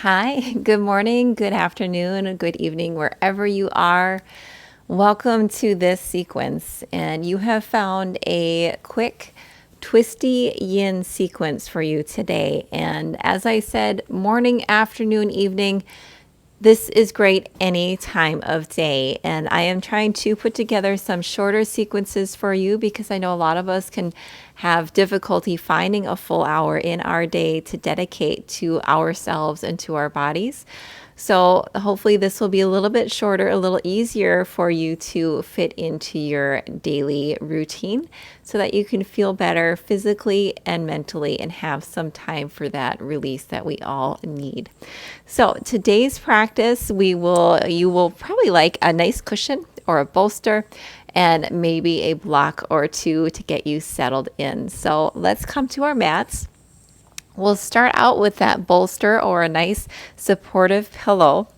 Hi, good morning, good afternoon, and good evening, wherever you are. Welcome to this sequence. And you have found a quick, twisty yin sequence for you today. And as I said, morning, afternoon, evening, this is great any time of day. And I am trying to put together some shorter sequences for you because I know a lot of us can have difficulty finding a full hour in our day to dedicate to ourselves and to our bodies. So hopefully this will be a little bit shorter, a little easier for you to fit into your daily routine so that you can feel better physically and mentally and have some time for that release that we all need. So today's practice, you will probably like a nice cushion or a bolster and maybe a block or two to get you settled in. So let's come to our mats. We'll start out with that bolster or a nice supportive pillow.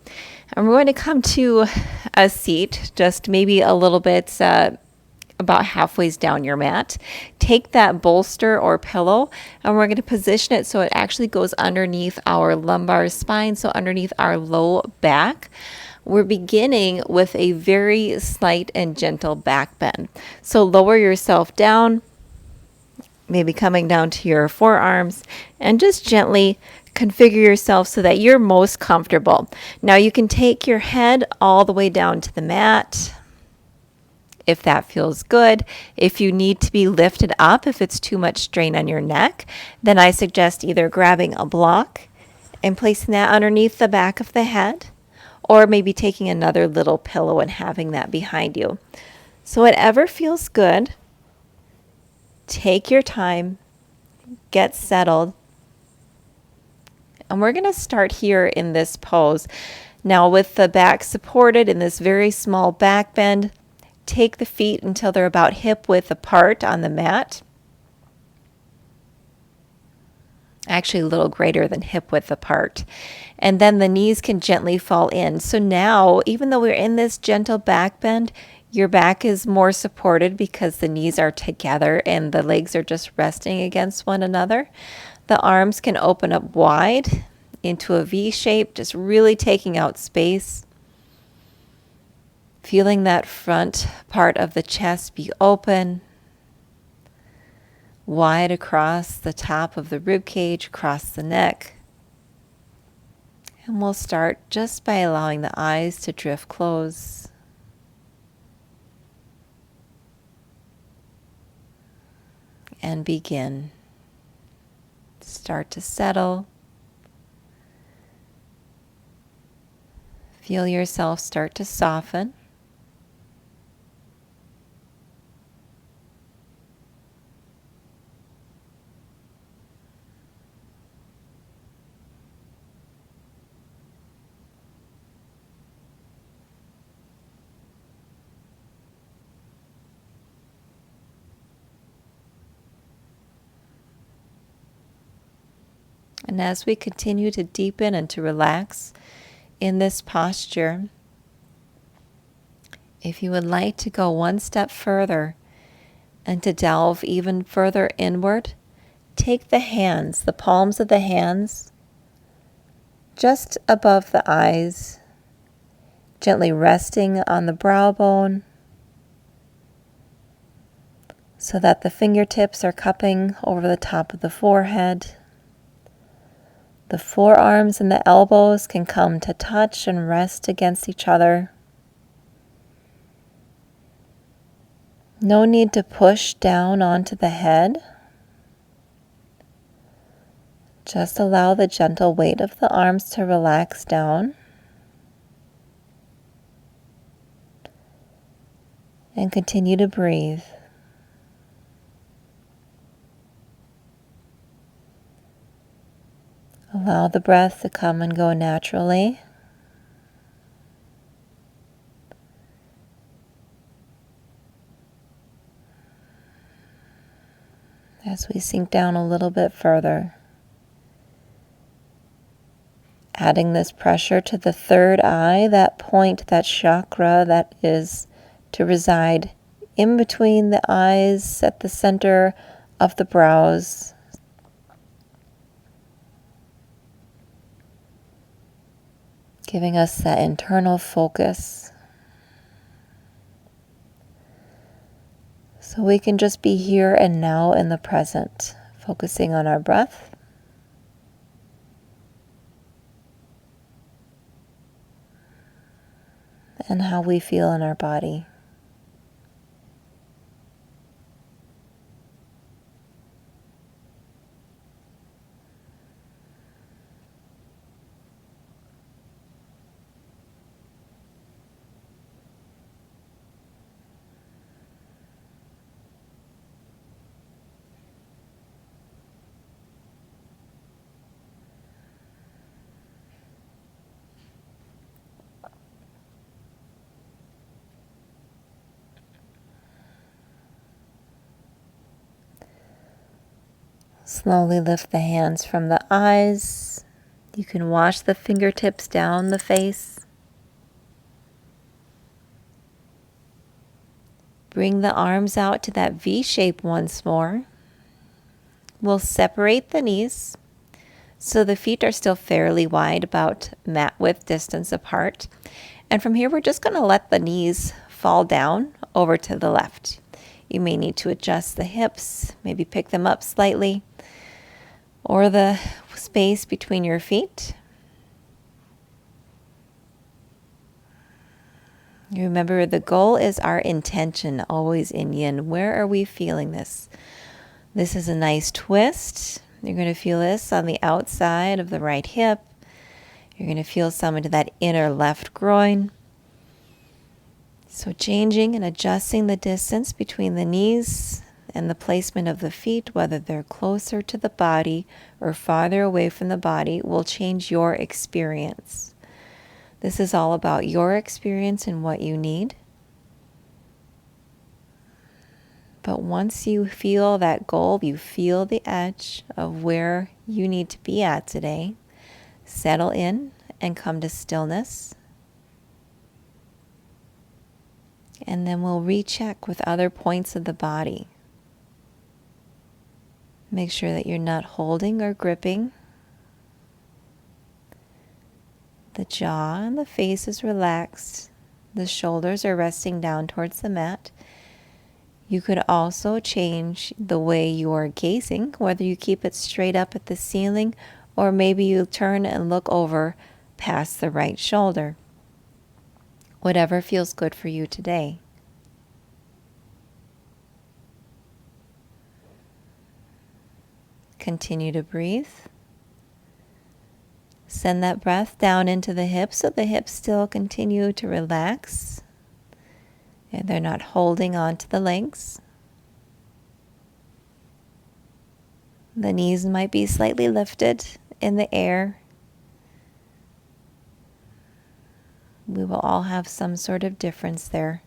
And we're going to come to a seat, just maybe a little bit about halfway down your mat. Take that bolster or pillow and we're going to position it so it actually goes underneath our lumbar spine, so underneath our low back. We're beginning with a very slight and gentle back bend. So lower yourself down, maybe coming down to your forearms, and just gently configure yourself so that you're most comfortable. Now you can take your head all the way down to the mat if that feels good. If you need to be lifted up, if it's too much strain on your neck, then I suggest either grabbing a block and placing that underneath the back of the head, or maybe taking another little pillow and having that behind you. So whatever feels good, take your time, get settled. And we're going to start here in this pose. Now with the back supported in this very small back bend, take the feet until they're about hip width apart on the mat. Actually a little greater than hip width apart. And then the knees can gently fall in. So now, even though we're in this gentle back bend, your back is more supported because the knees are together and the legs are just resting against one another. The arms can open up wide into a V shape, just really taking out space. Feeling that front part of the chest be open, wide across the top of the rib cage, across the neck. And we'll start just by allowing the eyes to drift close. And begin. Start to settle. Feel yourself start to soften. And as we continue to deepen and to relax in this posture, if you would like to go one step further and to delve even further inward, take the hands, the palms of the hands, just above the eyes, gently resting on the brow bone so that the fingertips are cupping over the top of the forehead. The forearms and the elbows can come to touch and rest against each other. No need to push down onto the head. Just allow the gentle weight of the arms to relax down. And continue to breathe. Allow the breath to come and go naturally. As we sink down a little bit further, adding this pressure to the third eye, that point, that chakra that is to reside in between the eyes at the center of the brows. giving us that internal focus so we can just be here and now in the present, focusing on our breath. And how we feel in our body. Slowly lift the hands from the eyes. You can wash the fingertips down the face. Bring the arms out to that V shape once more. We'll separate the knees so the feet are still fairly wide, about mat width distance apart. And from here, we're just going to let the knees fall down over to the left. You may need to adjust the hips, maybe pick them up slightly, or the space between your feet. Remember, the goal is our intention, always in Yin. Where are we feeling this? This is a nice twist. You're going to feel this on the outside of the right hip. You're going to feel some into that inner left groin. So changing and adjusting the distance between the knees and the placement of the feet, whether they're closer to the body or farther away from the body, will change your experience. This is all about your experience and what you need. But once you feel that goal, you feel the edge of where you need to be at today, settle in and come to stillness. And then we'll recheck with other points of the body. Make sure that you're not holding or gripping. The jaw and the face is relaxed. The shoulders are resting down towards the mat. You could also change the way you are gazing, whether you keep it straight up at the ceiling or maybe you turn and look over past the right shoulder. Whatever feels good for you today. Continue to breathe. Send that breath down into the hips so the hips still continue to relax. And they're not holding on to the legs. The knees might be slightly lifted in the air. We will all have some sort of difference there.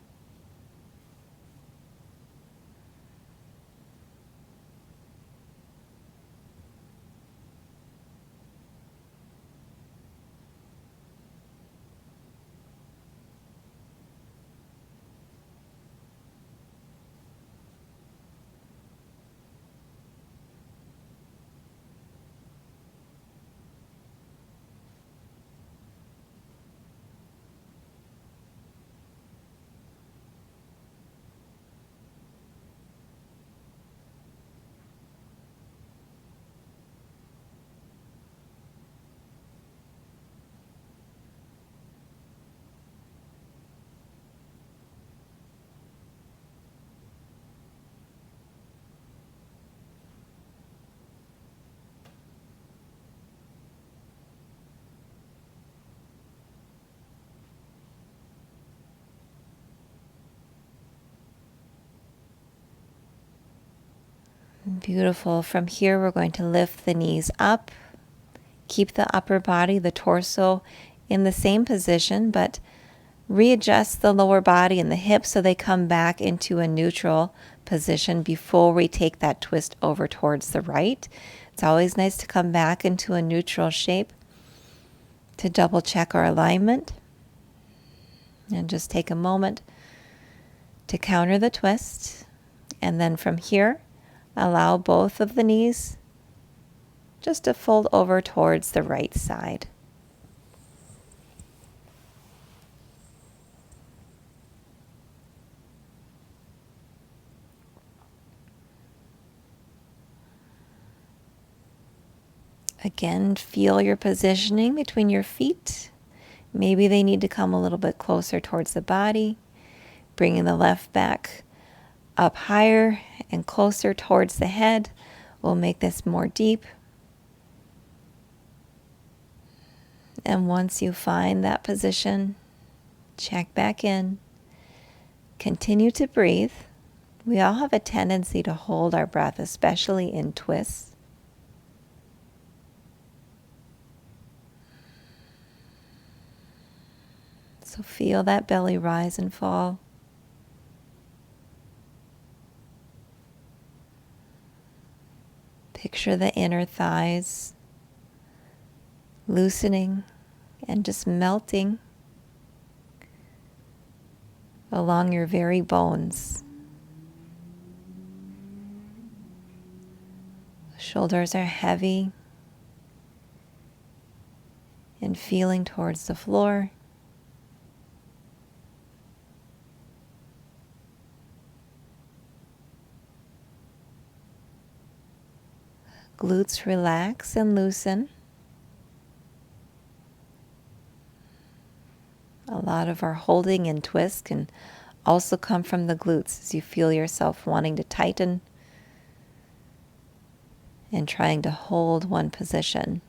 Beautiful. From here, we're going to lift the knees up. Keep the upper body, the torso, in the same position, but readjust the lower body and the hips so they come back into a neutral position before we take that twist over towards the right. It's always nice to come back into a neutral shape to double check our alignment. And just take a moment to counter the twist. And then from here, allow both of the knees just to fold over towards the right side. Again, feel your positioning between your feet. Maybe they need to come a little bit closer towards the body, bringing the left back up higher and closer towards the head. We'll make this more deep. And once you find that position, check back in. Continue to breathe. We all have a tendency to hold our breath, especially in twists. So feel that belly rise and fall. Picture the inner thighs loosening and just melting along your very bones. Shoulders are heavy and feeling towards the floor. Glutes relax and loosen. A lot of our holding and twist can also come from the glutes as you feel yourself wanting to tighten and trying to hold one position.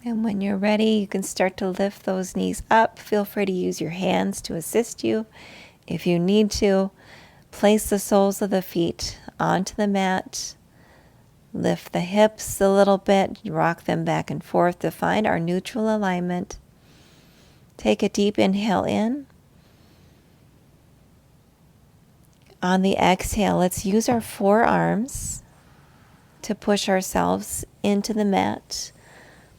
And when you're ready, you can start to lift those knees up. Feel free to use your hands to assist you. If you need to, place the soles of the feet onto the mat. Lift the hips a little bit, rock them back and forth to find our neutral alignment. Take a deep inhale in. On the exhale, let's use our forearms to push ourselves into the mat.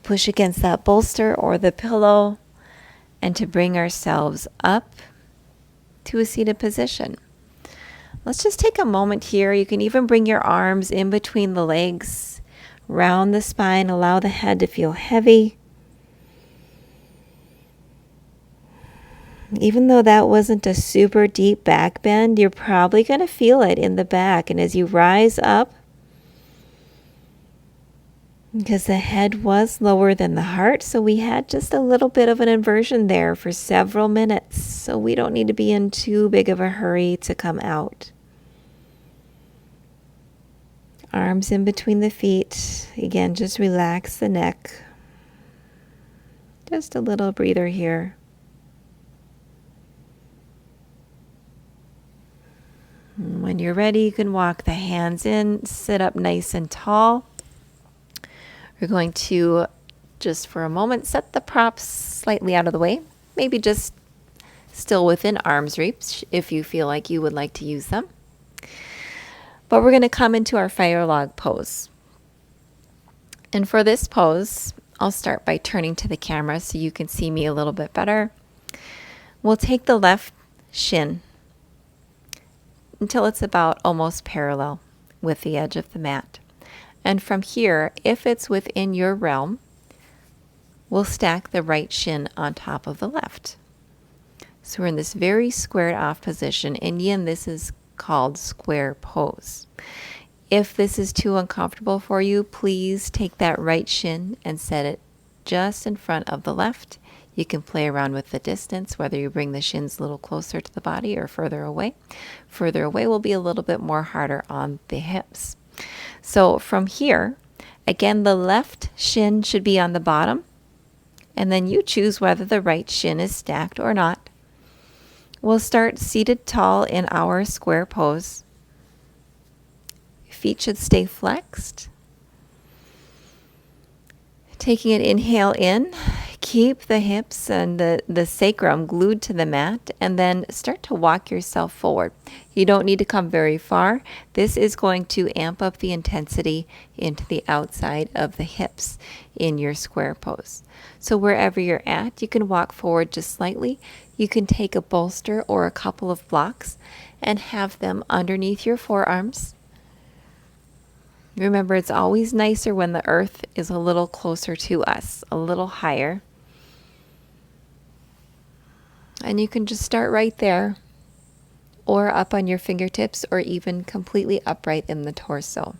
Push against that bolster or the pillow, and to bring ourselves up to a seated position. Let's just take a moment here. You can even bring your arms in between the legs, round the spine, allow the head to feel heavy. Even though that wasn't a super deep back bend, you're probably going to feel it in the back. And as you rise up, because the head was lower than the heart, so we had just a little bit of an inversion there for several minutes. So we don't need to be in too big of a hurry to come out. Arms in between the feet. Again, just relax the neck. Just a little breather here. And when you're ready, you can walk the hands in, sit up nice and tall. We're going to, just for a moment, set the props slightly out of the way. Maybe just still within arm's reach if you feel like you would like to use them. But we're going to come into our fire log pose. And for this pose, I'll start by turning to the camera so you can see me a little bit better. We'll take the left shin until it's about almost parallel with the edge of the mat. And from here, if it's within your realm, we'll stack the right shin on top of the left. So we're in this very squared off position. In Yin, this is called square pose. If this is too uncomfortable for you, please take that right shin and set it just in front of the left. You can play around with the distance, whether you bring the shins a little closer to the body or further away. Further away will be a little bit more harder on the hips. So from here, again, the left shin should be on the bottom, and then you choose whether the right shin is stacked or not. We'll start seated tall in our square pose. Feet should stay flexed. Taking an inhale in, keep the hips and the sacrum glued to the mat, and then start to walk yourself forward. You don't need to come very far. This is going to amp up the intensity into the outside of the hips in your square pose. So wherever you're at, you can walk forward just slightly. You can take a bolster or a couple of blocks and have them underneath your forearms. Remember, it's always nicer when the earth is a little closer to us, a little higher. And you can just start right there, or up on your fingertips, or even completely upright in the torso.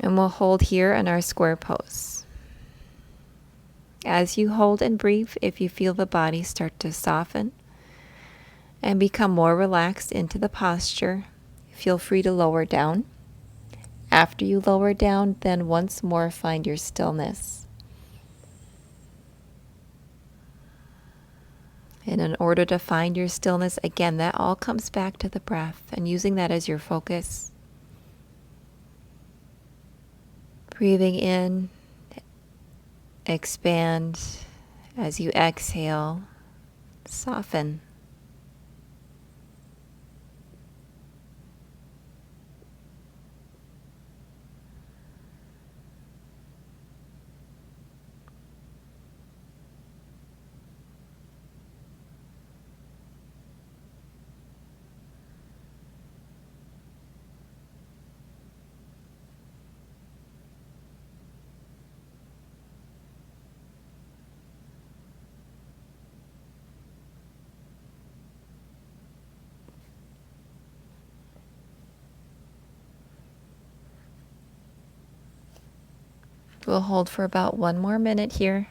And we'll hold here in our square pose. As you hold and breathe, if you feel the body start to soften and become more relaxed into the posture, feel free to lower down. After you lower down, then once more find your stillness. And in order to find your stillness, again, that all comes back to the breath and using that as your focus. Breathing in, expand. As you exhale, soften. We'll hold for about 1 more minute here.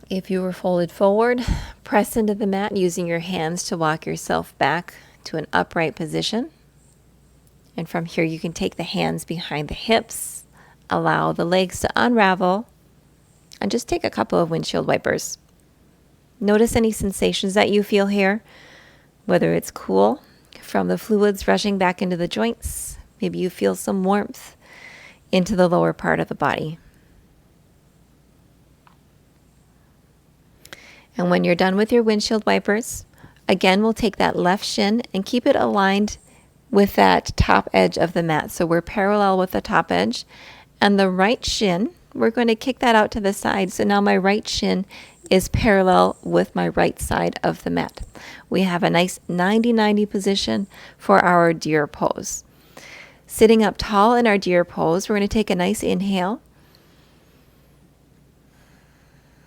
If you were folded forward, press into the mat using your hands to walk yourself back to an upright position. And from here, you can take the hands behind the hips, allow the legs to unravel, and just take a couple of windshield wipers. Notice any sensations that you feel here, whether it's cool from the fluids rushing back into the joints. Maybe you feel some warmth into the lower part of the body. And when you're done with your windshield wipers, again, we'll take that left shin and keep it aligned with that top edge of the mat. So we're parallel with the top edge. And the right shin, we're going to kick that out to the side. So now my right shin is parallel with my right side of the mat. We have a nice 90-90 position for our deer pose. Sitting up tall in our deer pose, we're going to take a nice inhale.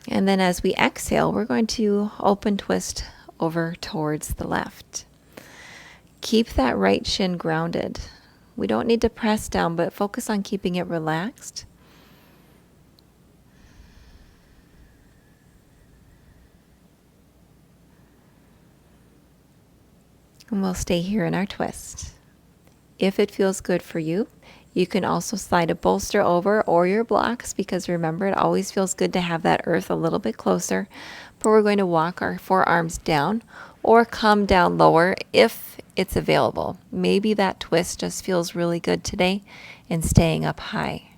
And then as we exhale, we're going to open twist over towards the left. Keep that right shin grounded. We don't need to press down, but focus on keeping it relaxed. And we'll stay here in our twist. If it feels good for you, you can also slide a bolster over or your blocks, because remember, it always feels good to have that earth a little bit closer. But we're going to walk our forearms down or come down lower if it's available. Maybe that twist just feels really good today and staying up high.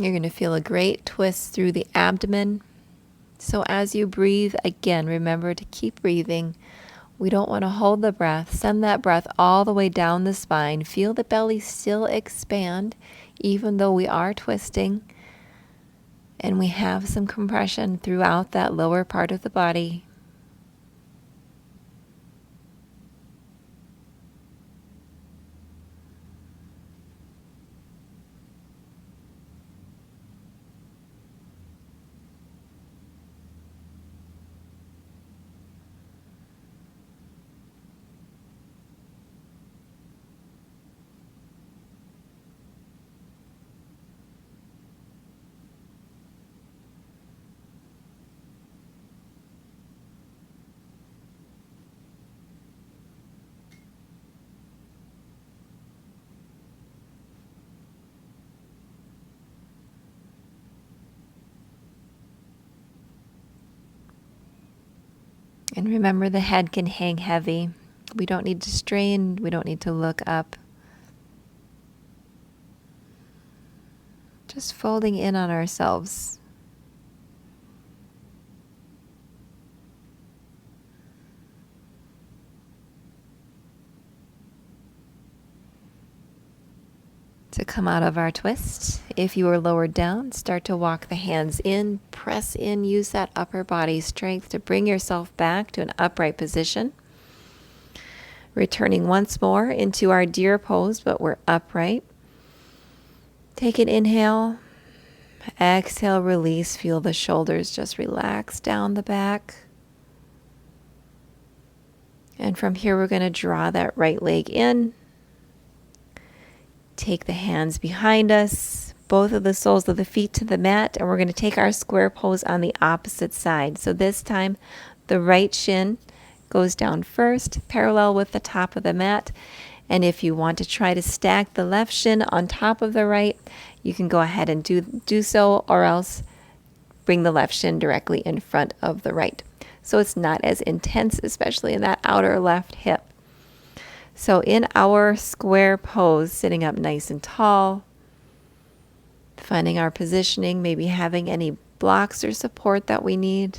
You're going to feel a great twist through the abdomen. So as you breathe, again, remember to keep breathing. We don't want to hold the breath. Send that breath all the way down the spine. Feel the belly still expand, even though we are twisting. And we have some compression throughout that lower part of the body. And remember, the head can hang heavy. We don't need to strain. We don't need to look up. Just folding in on ourselves. To come out of our twist, if you are lowered down, start to walk the hands in, press in, use that upper body strength to bring yourself back to an upright position. Returning once more into our deer pose, but we're upright. Take an inhale, exhale, release, feel the shoulders just relax down the back. And from here, we're going to draw that right leg in. Take the hands behind us, both of the soles of the feet to the mat, and we're going to take our square pose on the opposite side. So this time, the right shin goes down first, parallel with the top of the mat. And if you want to try to stack the left shin on top of the right, you can go ahead and do so, or else bring the left shin directly in front of the right. So it's not as intense, especially in that outer left hip. So in our square pose, sitting up nice and tall, finding our positioning, maybe having any blocks or support that we need,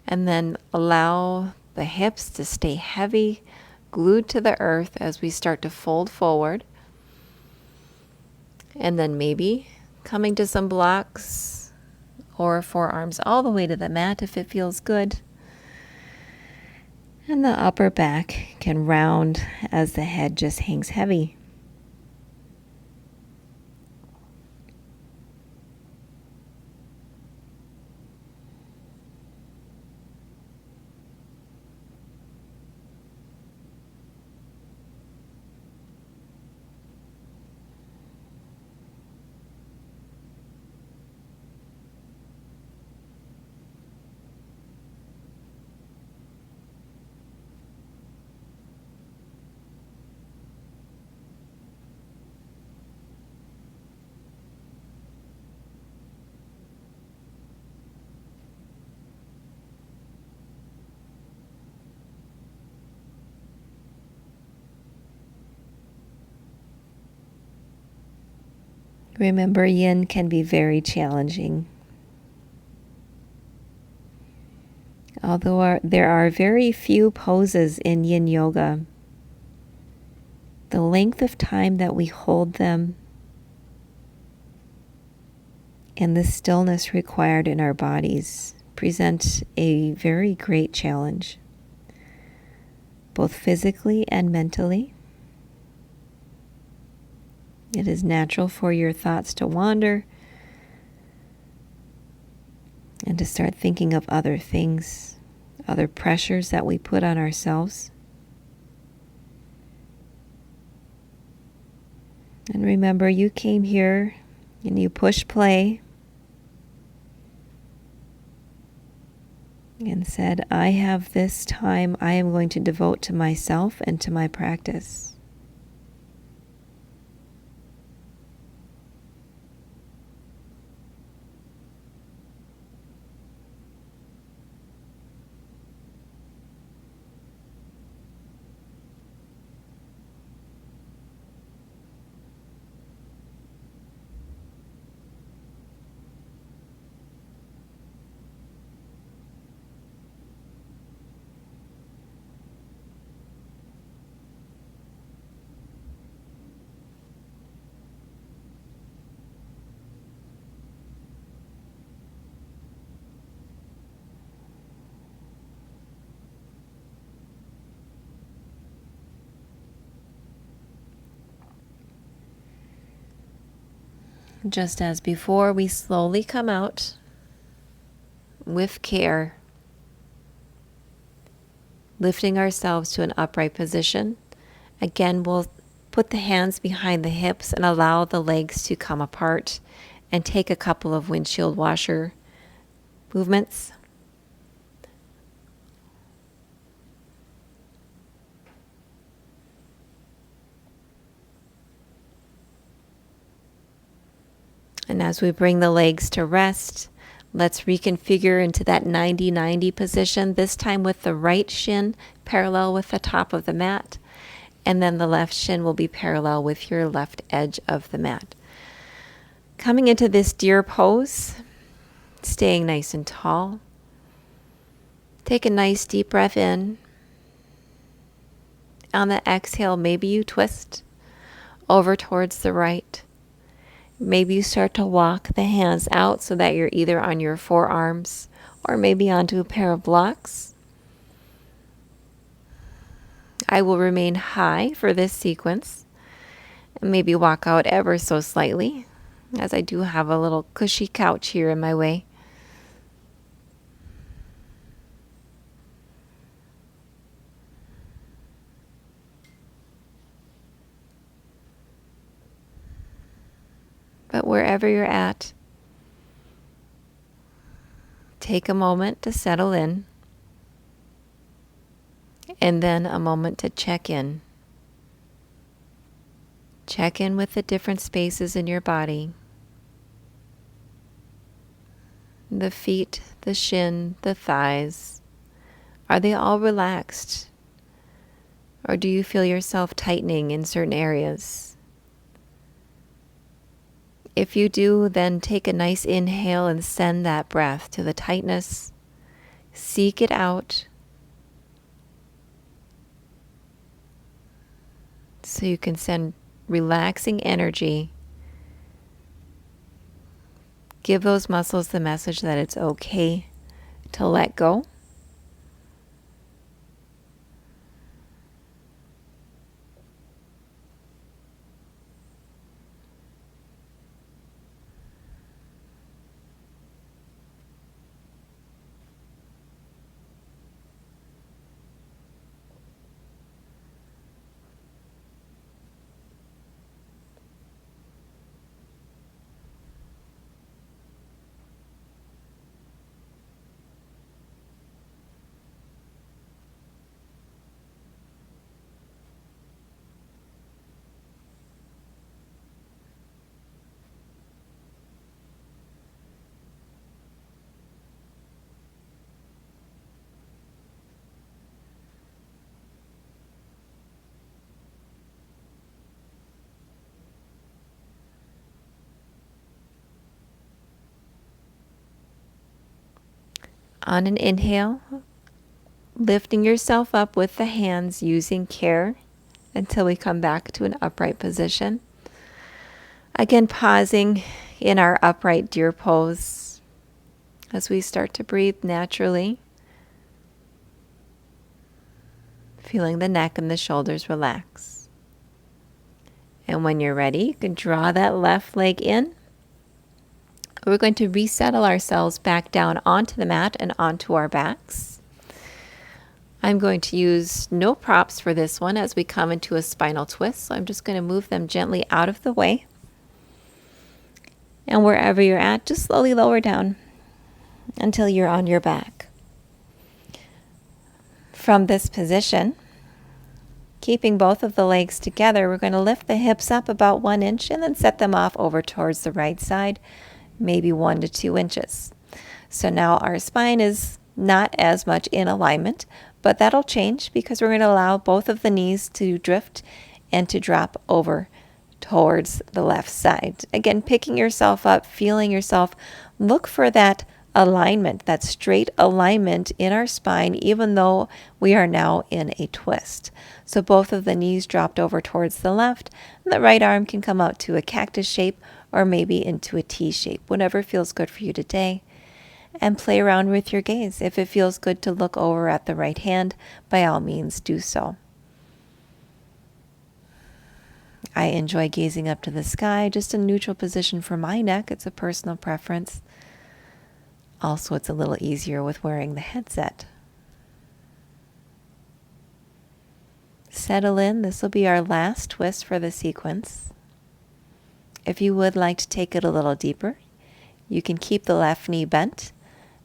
and then allow the hips to stay heavy, glued to the earth as we start to fold forward. And then maybe coming to some blocks or forearms all the way to the mat if it feels good. And the upper back can round as the head just hangs heavy. Remember, yin can be very challenging. Although there are very few poses in yin yoga, the length of time that we hold them and the stillness required in our bodies present a very great challenge, both physically and mentally. It is natural for your thoughts to wander and to start thinking of other things, other pressures that we put on ourselves. And remember, you came here and you push play and said, I have this time I am going to devote to myself and to my practice. Just as before, we slowly come out with care, lifting ourselves to an upright position. Again, we'll put the hands behind the hips and allow the legs to come apart and take a couple of windshield washer movements. And as we bring the legs to rest, let's reconfigure into that 90-90 position, this time with the right shin parallel with the top of the mat, and then the left shin will be parallel with your left edge of the mat. Coming into this deer pose, staying nice and tall. Take a nice deep breath in. On the exhale, maybe you twist over towards the right. Maybe you start to walk the hands out so that you're either on your forearms or maybe onto a pair of blocks. I will remain high for this sequence and maybe walk out ever so slightly, as I do have a little cushy couch here in my way. But wherever you're at, take a moment to settle in, and then a moment to check in. Check in with the different spaces in your body. The feet, the shin, the thighs. Are they all relaxed? Or do you feel yourself tightening in certain areas? If you do, then take a nice inhale and send that breath to the tightness. Seek it out so you can send relaxing energy. Give those muscles the message that it's okay to let go. On an inhale, lifting yourself up with the hands using care until we come back to an upright position. Again, pausing in our upright deer pose as we start to breathe naturally, feeling the neck and the shoulders relax. And when you're ready, you can draw that left leg in. We're going to resettle ourselves back down onto the mat and onto our backs. I'm going to use no props for this one as we come into a spinal twist, so I'm just going to move them gently out of the way. And wherever you're at, just slowly lower down until you're on your back. From this position, keeping both of the legs together, we're going to lift the hips up about 1 inch and then set them off over towards the right side, maybe 1 to 2 inches. So now our spine is not as much in alignment, but that'll change because we're going to allow both of the knees to drift and to drop over towards the left side. Again, picking yourself up, feeling yourself. Look for that alignment, that straight alignment in our spine, even though we are now in a twist. So both of the knees dropped over towards the left, and the right arm can come out to a cactus shape or maybe into a T shape, whatever feels good for you today. And play around with your gaze. If it feels good to look over at the right hand, by all means do so. I enjoy gazing up to the sky, just a neutral position for my neck. It's a personal preference. Also, it's a little easier with wearing the headset. Settle in. This will be our last twist for the sequence. If you would like to take it a little deeper, you can keep the left knee bent,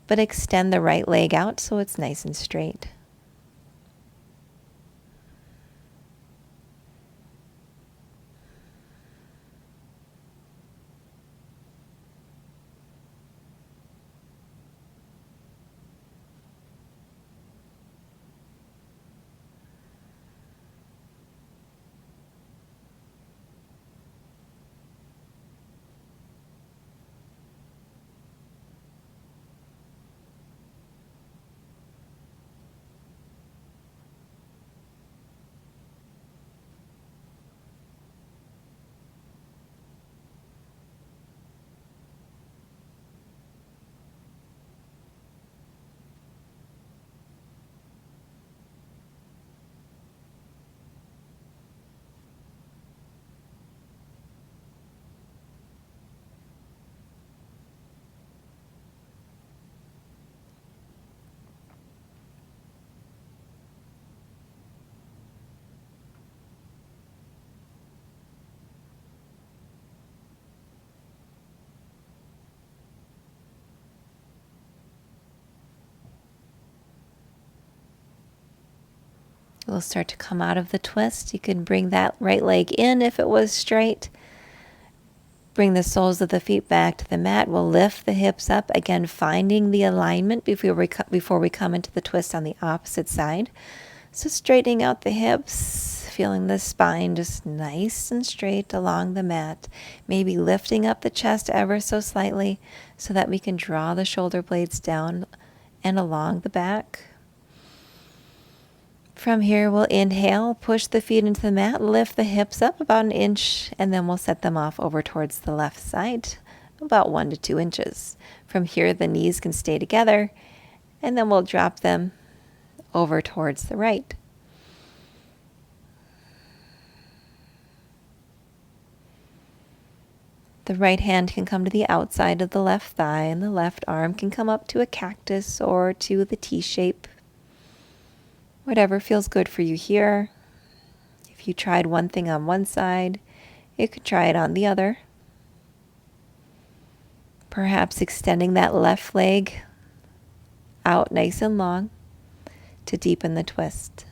but extend the right leg out so it's nice and straight. We'll start to come out of the twist. You can bring that right leg in if it was straight. Bring the soles of the feet back to the mat. We'll lift the hips up, again finding the alignment before we come into the twist on the opposite side. So straightening out the hips, feeling the spine just nice and straight along the mat. Maybe lifting up the chest ever so slightly so that we can draw the shoulder blades down and along the back. From here, we'll inhale, push the feet into the mat, lift the hips up about 1 inch, and then we'll set them off over towards the left side, about 1 to 2 inches. From here, the knees can stay together, and then we'll drop them over towards the right. The right hand can come to the outside of the left thigh, and the left arm can come up to a cactus or to the T shape. Whatever feels good for you here. If you tried one thing on one side, you could try it on the other. Perhaps extending that left leg out nice and long to deepen the twist.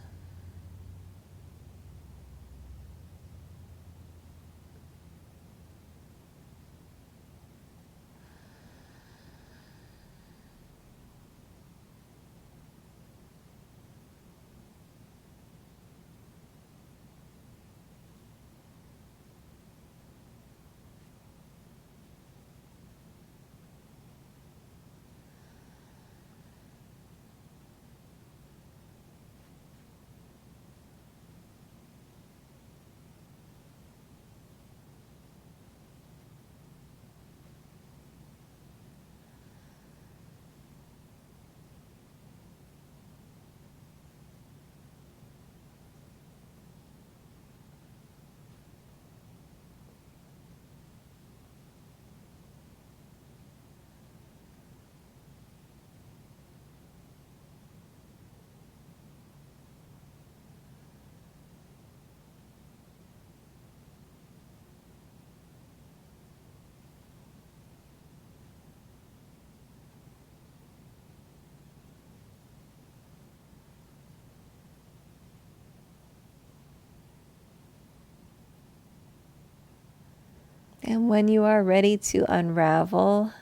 And when you are ready to unravel,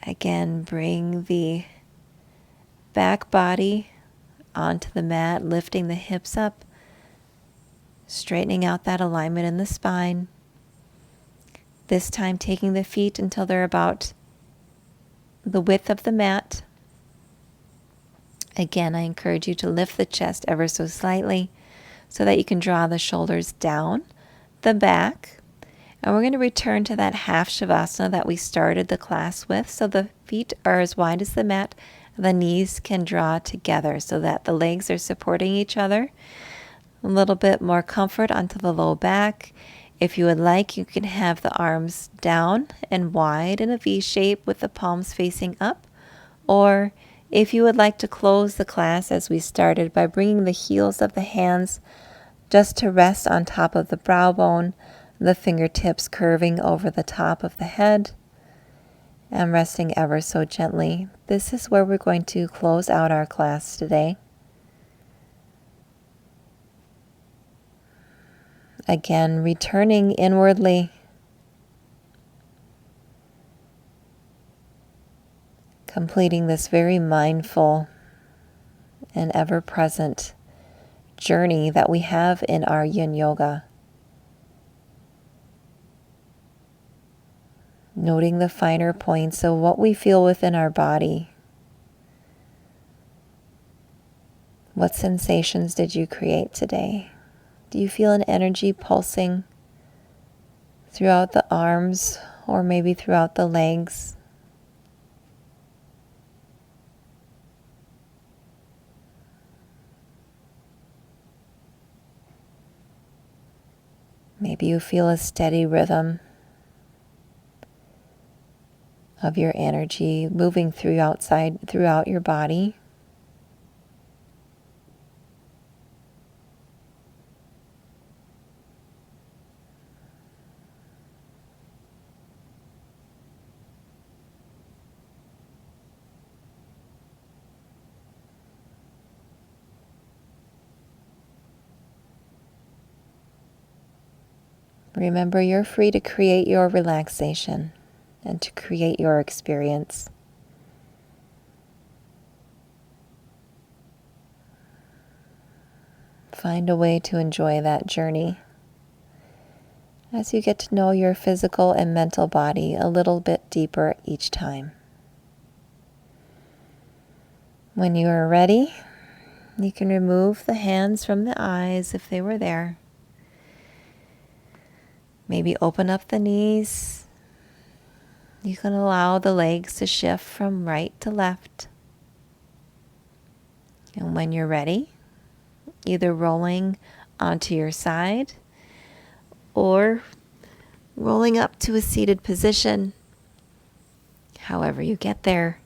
again, bring the back body onto the mat, lifting the hips up, straightening out that alignment in the spine. This time taking the feet until they're about the width of the mat. Again, I encourage you to lift the chest ever so slightly so that you can draw the shoulders down the back. And we're going to return to that half shavasana that we started the class with. So the feet are as wide as the mat. The knees can draw together so that the legs are supporting each other. A little bit more comfort onto the low back. If you would like, you can have the arms down and wide in a V shape with the palms facing up. Or if you would like to close the class as we started by bringing the heels of the hands just to rest on top of the brow bone, the fingertips curving over the top of the head and resting ever so gently. This is where we're going to close out our class today. Again, returning inwardly. Completing this very mindful and ever-present journey that we have in our Yin Yoga. Noting the finer points of what we feel within our body. What sensations did you create today? Do you feel an energy pulsing throughout the arms or maybe throughout the legs? Maybe you feel a steady rhythm of your energy moving throughout your body. Remember, you're free to create your relaxation and to create your experience. Find a way to enjoy that journey as you get to know your physical and mental body a little bit deeper each time. When you are ready, you can remove the hands from the eyes if they were there. Maybe open up the knees. You can allow the legs to shift from right to left. And when you're ready, either rolling onto your side or rolling up to a seated position, however you get there.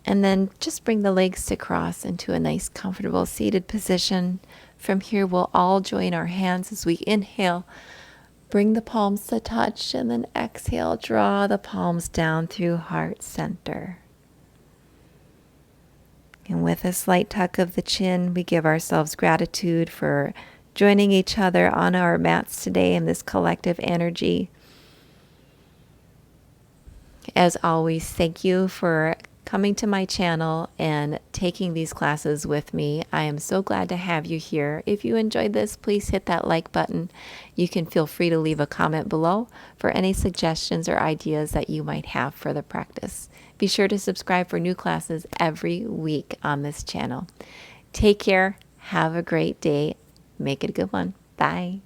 And then just bring the legs to cross into a nice, comfortable seated position. From here, we'll all join our hands as we inhale. Bring the palms to touch, and then exhale, draw the palms down through heart center. And with a slight tuck of the chin, we give ourselves gratitude for joining each other on our mats today in this collective energy. As always, thank you for coming to my channel and taking these classes with me. I am so glad to have you here. If you enjoyed this, please hit that like button. You can feel free to leave a comment below for any suggestions or ideas that you might have for the practice. Be sure to subscribe for new classes every week on this channel. Take care. Have a great day. Make it a good one. Bye.